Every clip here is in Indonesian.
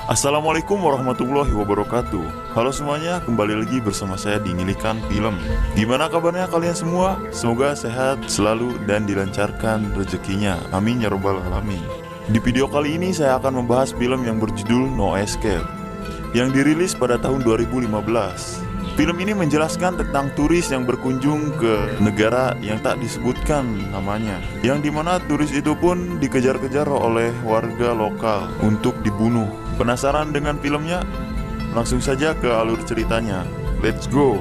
Assalamualaikum warahmatullahi wabarakatuh. Halo semuanya, kembali lagi bersama saya di Ngilikan Film. Gimana kabarnya kalian semua? Semoga sehat selalu dan dilancarkan rezekinya. Amin ya robbal alamin. Di video kali ini saya akan membahas film yang berjudul No Escape, yang dirilis pada tahun 2015. Film ini menjelaskan tentang turis yang berkunjung ke negara yang tak disebutkan namanya, yang dimana turis itu pun dikejar-kejar oleh warga lokal untuk dibunuh. Penasaran dengan filmnya? Langsung saja ke alur ceritanya. Let's go!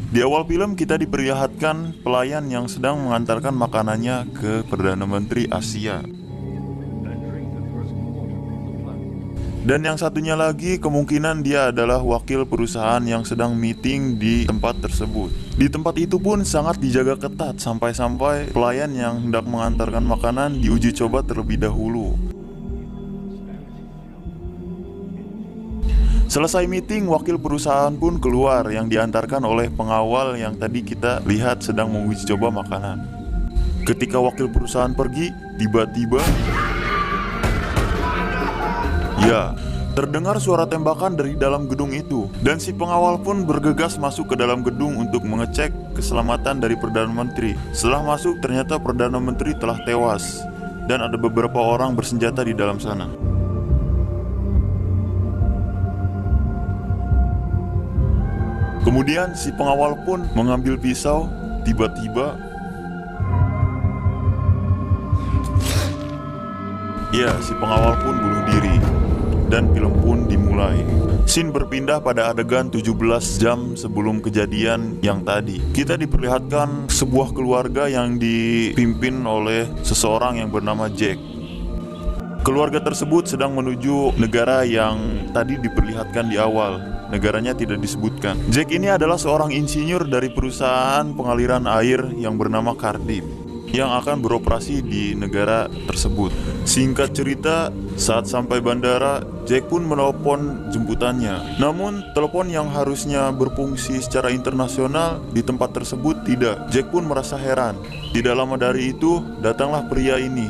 Di awal film kita diperlihatkan pelayan yang sedang mengantarkan makanannya ke Perdana Menteri Asia. Dan yang satunya lagi kemungkinan dia adalah wakil perusahaan yang sedang meeting di tempat tersebut. Di tempat itu pun sangat dijaga ketat sampai-sampai pelayan yang hendak mengantarkan makanan diuji coba terlebih dahulu. Selesai meeting, wakil perusahaan pun keluar yang diantarkan oleh pengawal yang tadi kita lihat sedang menguji coba makanan. Ketika wakil perusahaan pergi, tiba-tiba terdengar suara tembakan dari dalam gedung itu. Dan si pengawal pun bergegas masuk ke dalam gedung untuk mengecek keselamatan dari Perdana Menteri. Setelah masuk, ternyata Perdana Menteri telah tewas dan ada beberapa orang bersenjata di dalam sana. Kemudian si pengawal pun mengambil pisau. Tiba-tiba si pengawal pun bunuh diri. Dan film pun dimulai. Scene berpindah pada adegan 17 jam sebelum kejadian yang tadi. Kita diperlihatkan sebuah keluarga yang dipimpin oleh seseorang yang bernama Jack. Keluarga tersebut sedang menuju negara yang tadi diperlihatkan di awal. Negaranya tidak disebutkan. Jack ini adalah seorang insinyur dari perusahaan pengaliran air yang bernama Cardiff, yang akan beroperasi di negara tersebut. Singkat cerita, saat sampai bandara, Jack pun menelpon jemputannya. Namun, telepon yang harusnya berfungsi secara internasional di tempat tersebut tidak. Jack pun merasa heran. Tidak lama dari itu, datanglah pria ini.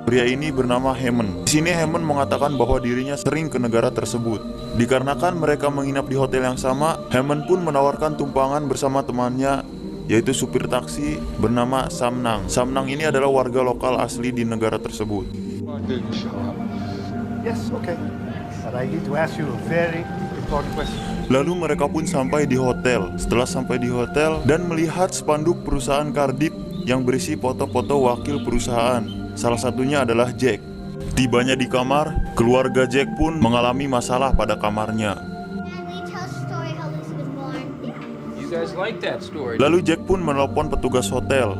Pria ini bernama Hammond. Di sini Hammond mengatakan bahwa dirinya sering ke negara tersebut. Dikarenakan mereka menginap di hotel yang sama, Hammond pun menawarkan tumpangan bersama temannya, yaitu supir taksi bernama Samnang. Samnang ini adalah warga lokal asli di negara tersebut. Lalu mereka pun sampai di hotel. Setelah sampai di hotel dan melihat spanduk perusahaan Cardiff yang berisi foto-foto wakil perusahaan, salah satunya adalah Jack. Tibanya di kamar, keluarga Jack pun mengalami masalah pada kamarnya. Lalu Jack pun menelpon petugas hotel,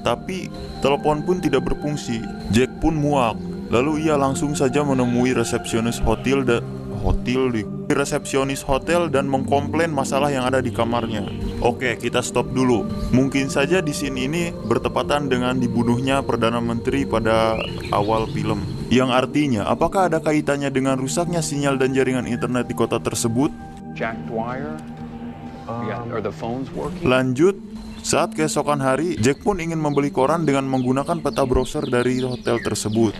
tapi telepon pun tidak berfungsi. Jack pun muak. Lalu ia langsung saja menemui resepsionis hotel dan mengkomplain masalah yang ada di kamarnya. Oke, kita stop dulu. Mungkin saja di scene ini bertepatan dengan dibunuhnya Perdana Menteri pada awal film. Yang artinya, apakah ada kaitannya dengan rusaknya sinyal dan jaringan internet di kota tersebut? Lanjut, saat keesokan hari, Jack pun ingin membeli koran dengan menggunakan peta browser dari hotel tersebut.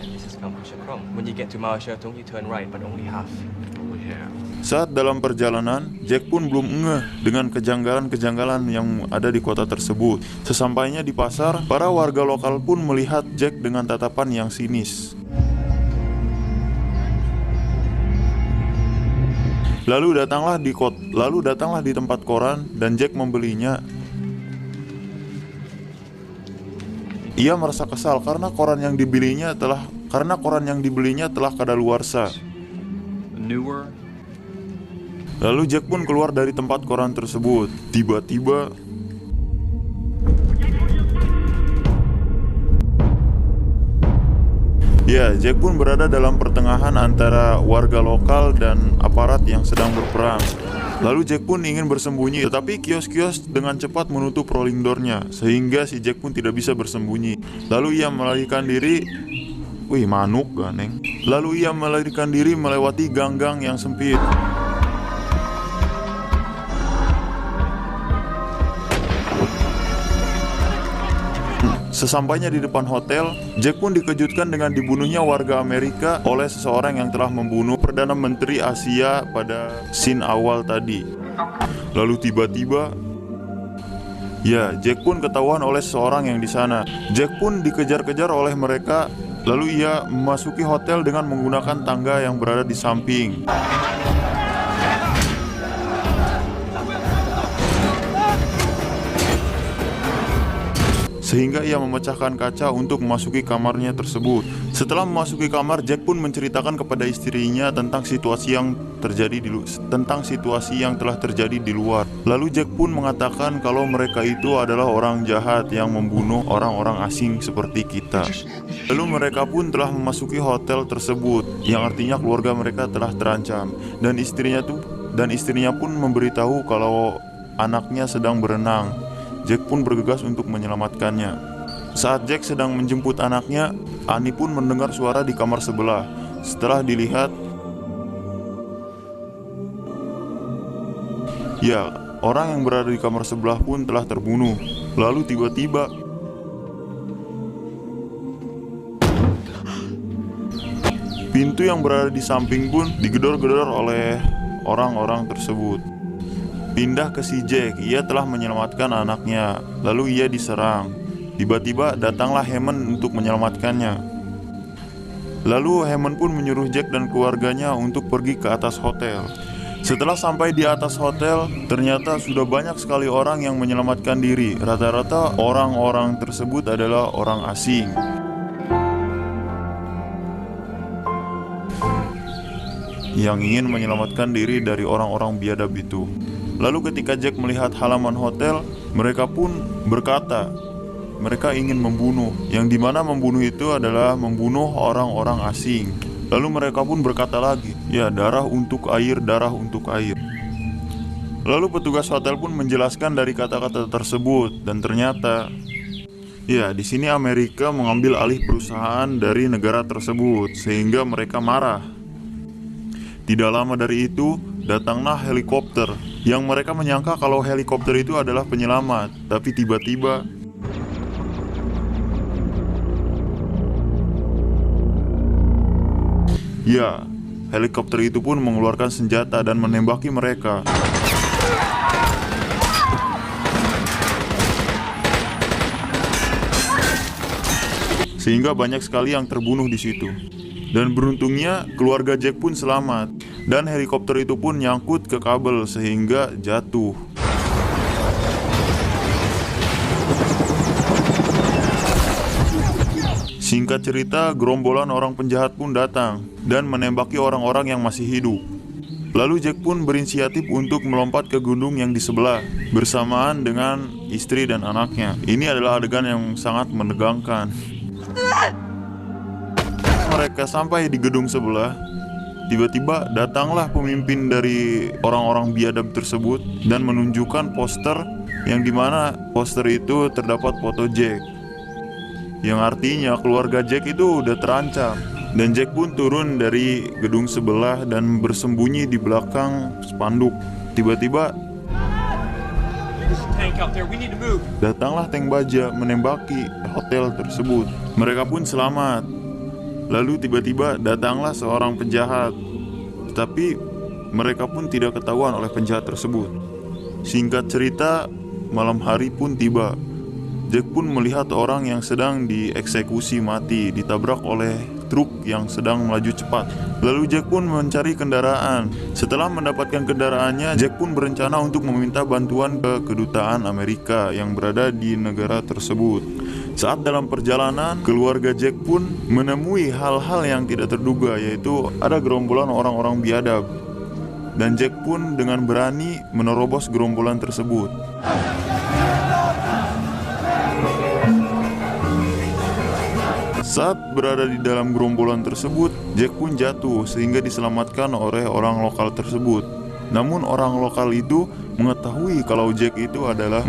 Saat dalam perjalanan, Jack pun belum ngeh dengan kejanggalan-kejanggalan yang ada di kota tersebut. Sesampainya di pasar, para warga lokal pun melihat Jack dengan tatapan yang sinis. Lalu datanglah di tempat koran dan Jack membelinya. Ia merasa kesal karena koran yang dibelinya telah kadaluarsa. Lalu Jack pun keluar dari tempat koran tersebut. Tiba-tiba Jack pun berada dalam pertengahan antara warga lokal dan aparat yang sedang berperang. Lalu Jack pun ingin bersembunyi, tetapi kios-kios dengan cepat menutup rolling door-nya, sehingga si Jack pun tidak bisa bersembunyi. Lalu ia melarikan diri. Lalu ia melarikan diri melewati gang-gang yang sempit. Sesampainya di depan hotel, Jack pun dikejutkan dengan dibunuhnya warga Amerika oleh seseorang yang telah membunuh Perdana Menteri Asia pada scene awal tadi. Lalu tiba-tiba, ya, Jack pun ketahuan oleh seseorang yang di sana. Jack pun dikejar-kejar oleh mereka, lalu ia memasuki hotel dengan menggunakan tangga yang berada di samping. Sehingga ia memecahkan kaca untuk memasuki kamarnya tersebut. Setelah memasuki kamar, Jack pun menceritakan kepada istrinya tentang situasi yang telah terjadi di luar. Lalu Jack pun mengatakan kalau mereka itu adalah orang jahat yang membunuh orang-orang asing seperti kita. Lalu mereka pun telah memasuki hotel tersebut, yang artinya keluarga mereka telah terancam, dan istrinya pun memberitahu kalau anaknya sedang berenang. Jack pun bergegas untuk menyelamatkannya. Saat Jack sedang menjemput anaknya, Annie pun mendengar suara di kamar sebelah. Setelah dilihat, ya, orang yang berada di kamar sebelah pun telah terbunuh. Lalu tiba-tiba, pintu yang berada di samping pun digedor-gedor oleh orang-orang tersebut. Pindah ke si Jack, ia telah menyelamatkan anaknya. Lalu ia diserang. Tiba-tiba datanglah Hammond untuk menyelamatkannya. Lalu Hammond pun menyuruh Jack dan keluarganya untuk pergi ke atas hotel. Setelah sampai di atas hotel, ternyata sudah banyak sekali orang yang menyelamatkan diri. Rata-rata orang-orang tersebut adalah orang asing yang ingin menyelamatkan diri dari orang-orang biadab itu. Lalu ketika Jack melihat halaman hotel, mereka pun berkata mereka ingin membunuh, yang dimana membunuh itu adalah membunuh orang-orang asing. Lalu mereka pun berkata lagi, ya, darah untuk air, darah untuk air. Lalu petugas hotel pun menjelaskan dari kata-kata tersebut, dan ternyata, ya, di sini Amerika mengambil alih perusahaan dari negara tersebut, sehingga mereka marah. Tidak lama dari itu, datanglah helikopter, yang mereka menyangka kalau helikopter itu adalah penyelamat, tapi tiba-tiba, ya, helikopter itu pun mengeluarkan senjata dan menembaki mereka. Sehingga banyak sekali yang terbunuh di situ. Dan beruntungnya keluarga Jack pun selamat, dan helikopter itu pun nyangkut ke kabel sehingga jatuh. Singkat cerita, gerombolan orang penjahat pun datang dan menembaki orang-orang yang masih hidup. Lalu Jack pun berinisiatif untuk melompat ke gunung yang di sebelah bersamaan dengan istri dan anaknya. Ini adalah adegan yang sangat menegangkan. Mereka sampai di gedung sebelah, tiba-tiba datanglah pemimpin dari orang-orang biadab tersebut dan menunjukkan poster, yang dimana poster itu terdapat foto Jack, yang artinya keluarga Jack itu udah terancam. Dan Jack pun turun dari gedung sebelah dan bersembunyi di belakang spanduk. Tiba-tiba datanglah tank baja menembaki hotel tersebut. Mereka pun selamat. Lalu tiba-tiba datanglah seorang penjahat, tetapi mereka pun tidak ketahuan oleh penjahat tersebut. Singkat cerita, malam hari pun tiba. Jack pun melihat orang yang sedang dieksekusi mati, ditabrak oleh truk yang sedang melaju cepat. Lalu Jack pun mencari kendaraan. Setelah mendapatkan kendaraannya, Jack pun berencana untuk meminta bantuan ke kedutaan Amerika yang berada di negara tersebut. Saat dalam perjalanan, keluarga Jack pun menemui hal-hal yang tidak terduga, yaitu ada gerombolan orang-orang biadab. Dan Jack pun dengan berani menerobos gerombolan tersebut. Saat berada di dalam gerombolan tersebut, Jack pun jatuh sehingga diselamatkan oleh orang lokal tersebut. Namun orang lokal itu mengetahui kalau Jack itu adalah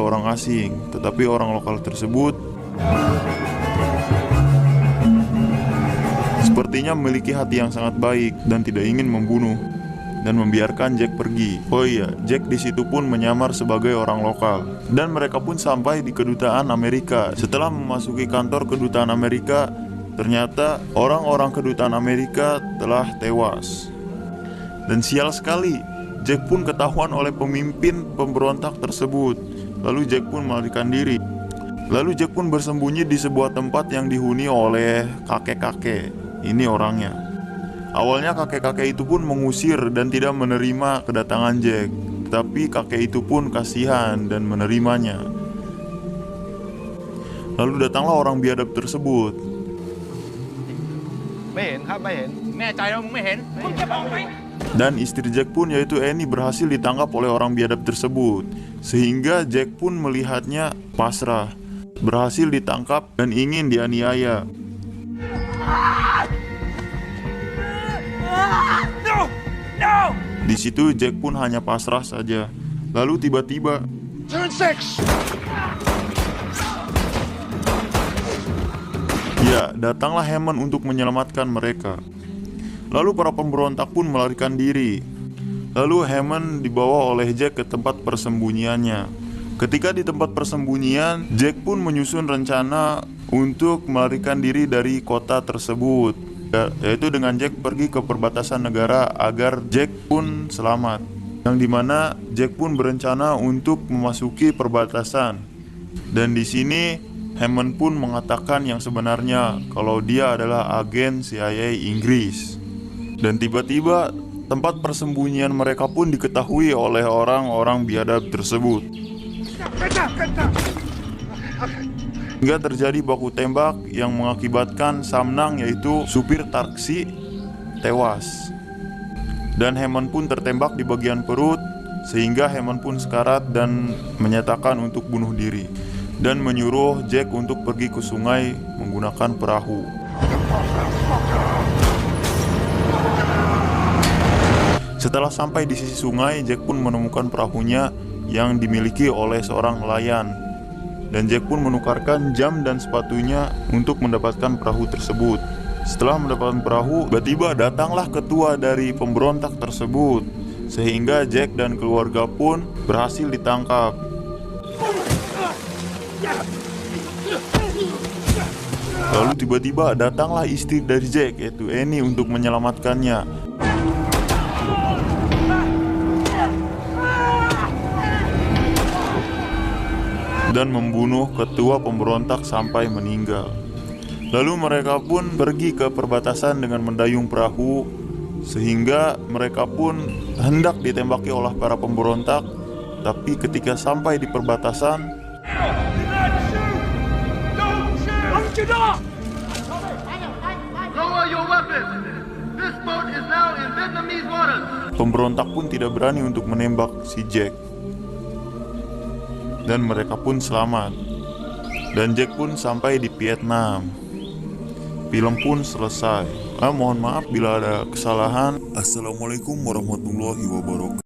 orang asing, tetapi orang lokal tersebut sepertinya memiliki hati yang sangat baik dan tidak ingin membunuh. dan membiarkan Jack pergi. Oh iya, Jack di situ pun menyamar sebagai orang lokal. Dan mereka pun sampai di kedutaan Amerika. Setelah memasuki kantor kedutaan Amerika, ternyata orang-orang kedutaan Amerika telah tewas. Dan sial sekali, Jack pun ketahuan oleh pemimpin pemberontak tersebut. Lalu Jack pun melarikan diri. Lalu Jack pun bersembunyi di sebuah tempat yang dihuni oleh kakek-kakek. Ini orangnya. Awalnya kakek-kakek itu pun mengusir dan tidak menerima kedatangan Jack. Tapi kakek itu pun kasihan dan menerimanya. Lalu datanglah orang biadab tersebut. Dan istri Jack pun, yaitu Annie, berhasil ditangkap oleh orang biadab tersebut. Sehingga Jack pun melihatnya pasrah, berhasil ditangkap dan ingin dianiaya. Di situ Jack pun hanya pasrah saja. Lalu tiba-tiba ya, datanglah Hammond untuk menyelamatkan mereka. Lalu para pemberontak pun melarikan diri. Lalu Hammond dibawa oleh Jack ke tempat persembunyiannya. Ketika di tempat persembunyian, Jack pun menyusun rencana untuk melarikan diri dari kota tersebut, yaitu dengan Jack pergi ke perbatasan negara agar Jack pun selamat. Yang dimana Jack pun berencana untuk memasuki perbatasan. Dan di sini Hammond pun mengatakan yang sebenarnya, kalau dia adalah agen CIA Inggris. Dan tiba-tiba tempat persembunyian mereka pun diketahui oleh orang-orang biadab tersebut. Hingga terjadi baku tembak yang mengakibatkan Samnang, yaitu supir taksi, tewas. Dan Hammond pun tertembak di bagian perut, sehingga Hammond pun sekarat dan menyatakan untuk bunuh diri. Dan menyuruh Jack untuk pergi ke sungai menggunakan perahu. Setelah sampai di sisi sungai, Jack pun menemukan perahunya yang dimiliki oleh seorang nelayan. Dan Jack pun menukarkan jam dan sepatunya untuk mendapatkan perahu tersebut. Setelah mendapatkan perahu, tiba-tiba datanglah ketua dari pemberontak tersebut. Sehingga Jack dan keluarga pun berhasil ditangkap. Lalu tiba-tiba datanglah istri dari Jack, yaitu Annie, untuk menyelamatkannya. Dan membunuh ketua pemberontak sampai meninggal. Lalu mereka pun pergi ke perbatasan dengan mendayung perahu, sehingga mereka pun hendak ditembaki oleh para pemberontak. Tapi ketika sampai di perbatasan, pemberontak pun tidak berani untuk menembak si Jack. Dan mereka pun selamat. Dan Jack pun sampai di Vietnam. Film pun selesai. Mohon maaf bila ada kesalahan. Assalamualaikum warahmatullahi wabarakatuh.